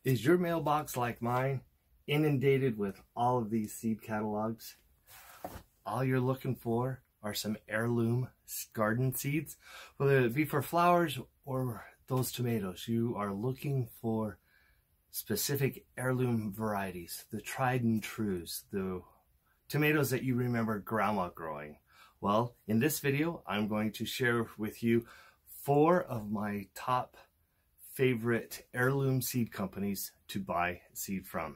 Is your mailbox like mine, inundated with all of these seed catalogs? All you're looking for are some heirloom garden seeds, whether it be for flowers or those tomatoes. You are looking for specific heirloom varieties, the tried and trues, the tomatoes that you remember grandma growing. Well, in this video, I'm going to share with you 4 of my top favorite heirloom seed companies to buy seed from.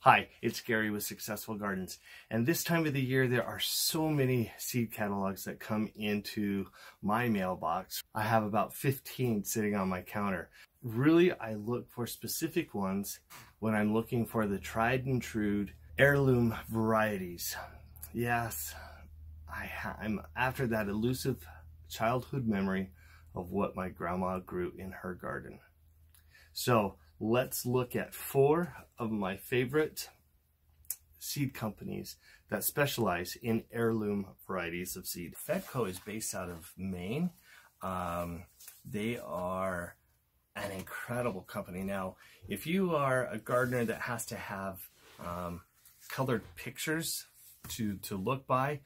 Hi, it's Gary with Successful Gardens, and this time of the year there are so many seed catalogs that come into my mailbox. I have about 15 sitting on my counter. Really, I look for specific ones when I'm looking for the tried and true heirloom varieties. Yes, I'm after that elusive childhood memory of what my grandma grew in her garden. So let's look at 4 of my favorite seed companies that specialize in heirloom varieties of seed. Fedco is based out of Maine. They are an incredible company. Now, if you are a gardener that has to have colored pictures to look by,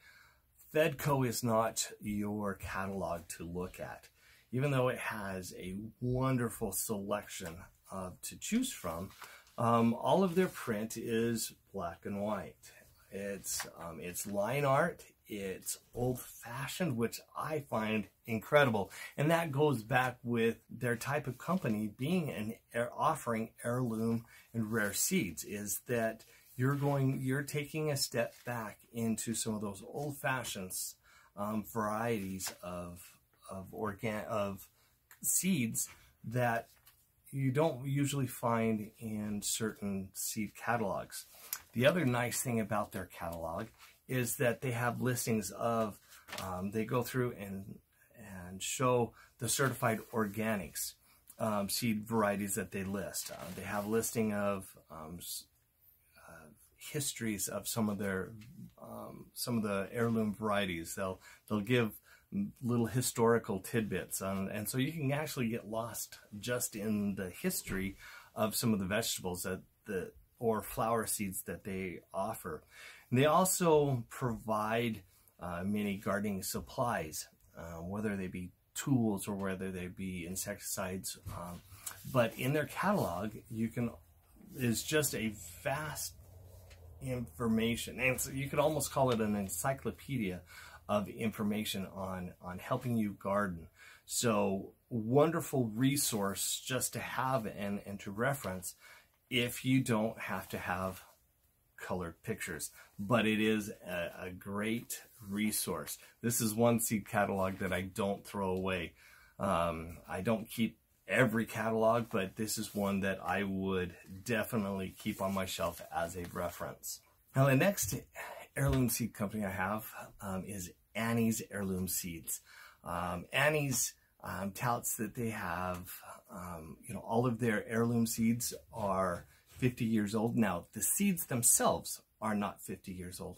Fedco is not your catalog to look at. Even though it has a wonderful selection to choose from, all of their print is black and white. It's line art, it's old-fashioned, which I find incredible. And that goes back with their type of company being offering heirloom and rare seeds, is that you're taking a step back into some of those old-fashioned varieties of seeds that you don't usually find in certain seed catalogs. The other nice thing about their catalog is that they have listings of, they go through and show the certified organics seed varieties that they list. They have a listing of histories of some of the heirloom varieties. They'll give little historical tidbits, and so you can actually get lost just in the history of some of the vegetables or flower seeds that they offer. And they also provide many gardening supplies, whether they be tools or whether they be insecticides. But in their catalog, is just a vast information, and so you could almost call it an encyclopedia of information on helping you garden. So wonderful resource just to have and to reference if you don't have to have colored pictures, but it is a great resource. This is one seed catalog that I don't throw away. I don't keep every catalog, but this is one that I would definitely keep on my shelf as a reference. Now, the next heirloom seed company I have is Annie's Heirloom Seeds. Annie's touts that they have, all of their heirloom seeds are 50 years old. Now, the seeds themselves are not 50 years old,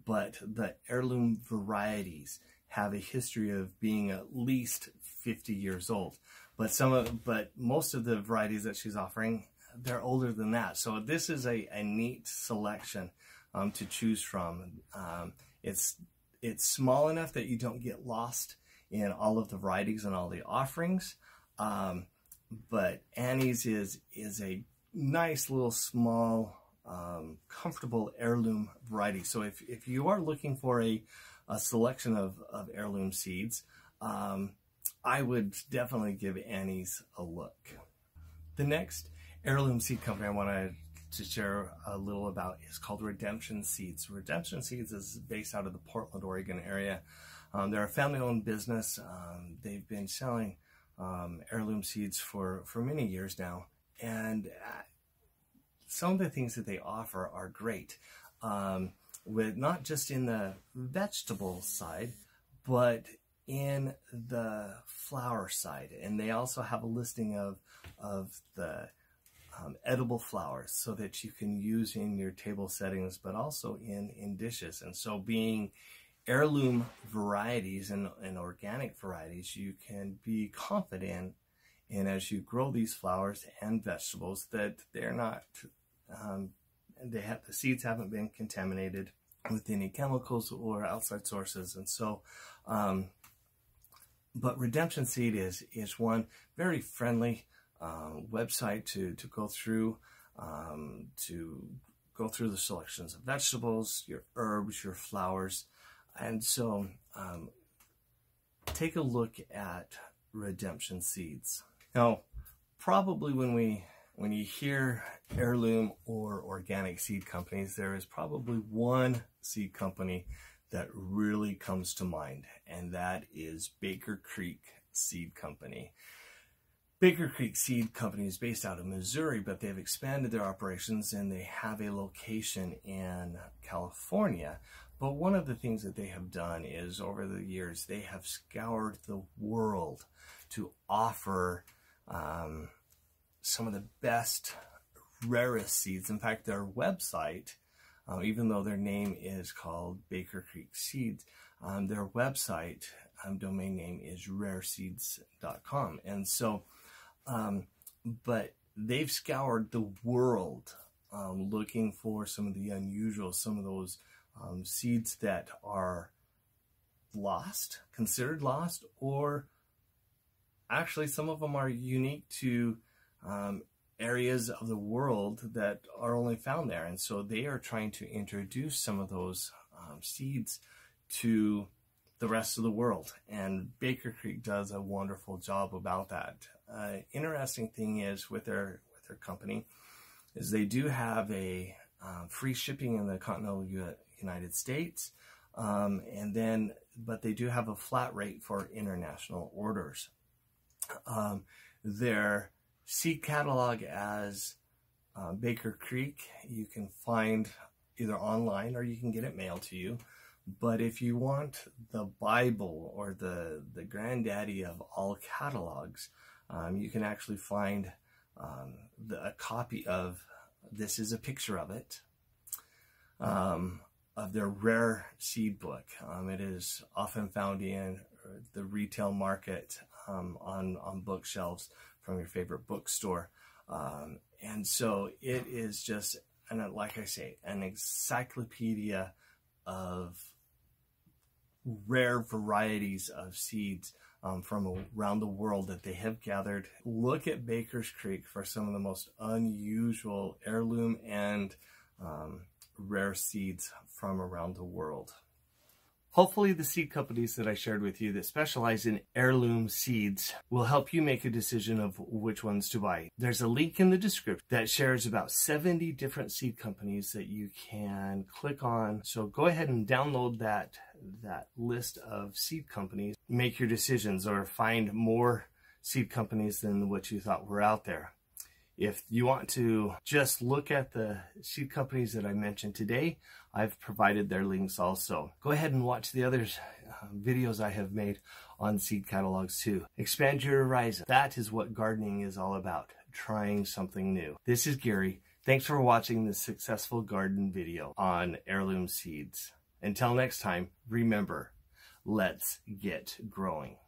but the heirloom varieties have a history of being at least 50 years old. But most of the varieties that she's offering, they're older than that. So this is a neat selection to choose from. It's small enough that you don't get lost in all of the varieties and all the offerings. But Annie's is a nice little small, comfortable heirloom variety. So if you are looking for a selection of heirloom seeds, I would definitely give Annie's a look. The next heirloom seed company I want to share a little about is called Redemption Seeds. Redemption Seeds is based out of the Portland, Oregon area. They're a family-owned business. They've been selling heirloom seeds for many years now, and some of the things that they offer are great, with not just in the vegetable side, but in the flower side. And they also have a listing of the edible flowers, so that you can use in your table settings, but also in dishes. And so being heirloom varieties and organic varieties, you can be confident And as you grow these flowers and vegetables, that they're not, the seeds haven't been contaminated with any chemicals or outside sources. And so, but Redemption Seed is one very friendly website to go through the selections of vegetables, your herbs, your flowers. And so take a look at Redemption Seeds. Now, probably when you hear heirloom or organic seed companies, there is probably one seed company that really comes to mind, and that is Baker Creek Seed Company. Baker Creek Seed Company is based out of Missouri, but they've expanded their operations and they have a location in California. But one of the things that they have done is, over the years, they have scoured the world to offer some of the best, rarest seeds. In fact, their website, even though their name is called Baker Creek Seeds, their website domain name is rareseeds.com. And so, but they've scoured the world looking for some of the unusual, some of those seeds that are lost, considered lost, or actually some of them are unique to areas of the world that are only found there. And so they are trying to introduce some of those seeds to the rest of the world. And Baker Creek does a wonderful job about that. Interesting thing is with their company is they do have a free shipping in the continental United States, but they do have a flat rate for international orders. Their seed catalog as Baker Creek, you can find either online or you can get it mailed to you. But if you want the Bible or the granddaddy of all catalogs, you can actually find a copy of, this is a picture of it, of their rare seed book. It is often found in the retail market on bookshelves from your favorite bookstore. And so it is just, and like I say, an encyclopedia of rare varieties of seeds from around the world that they have gathered. Look at Baker's Creek for some of the most unusual heirloom and rare seeds from around the world. Hopefully the seed companies that I shared with you that specialize in heirloom seeds will help you make a decision of which ones to buy. There's a link in the description that shares about 70 different seed companies that you can click on. So go ahead and download that list of seed companies, make your decisions, or find more seed companies than what you thought were out there. If you want to just look at the seed companies that I mentioned today, I've provided their links also. Go ahead and watch the other videos I have made on seed catalogs too. Expand your horizon. That is what gardening is all about, trying something new. This is Gary. Thanks for watching this successful garden video on heirloom seeds. Until next time, remember, let's get growing.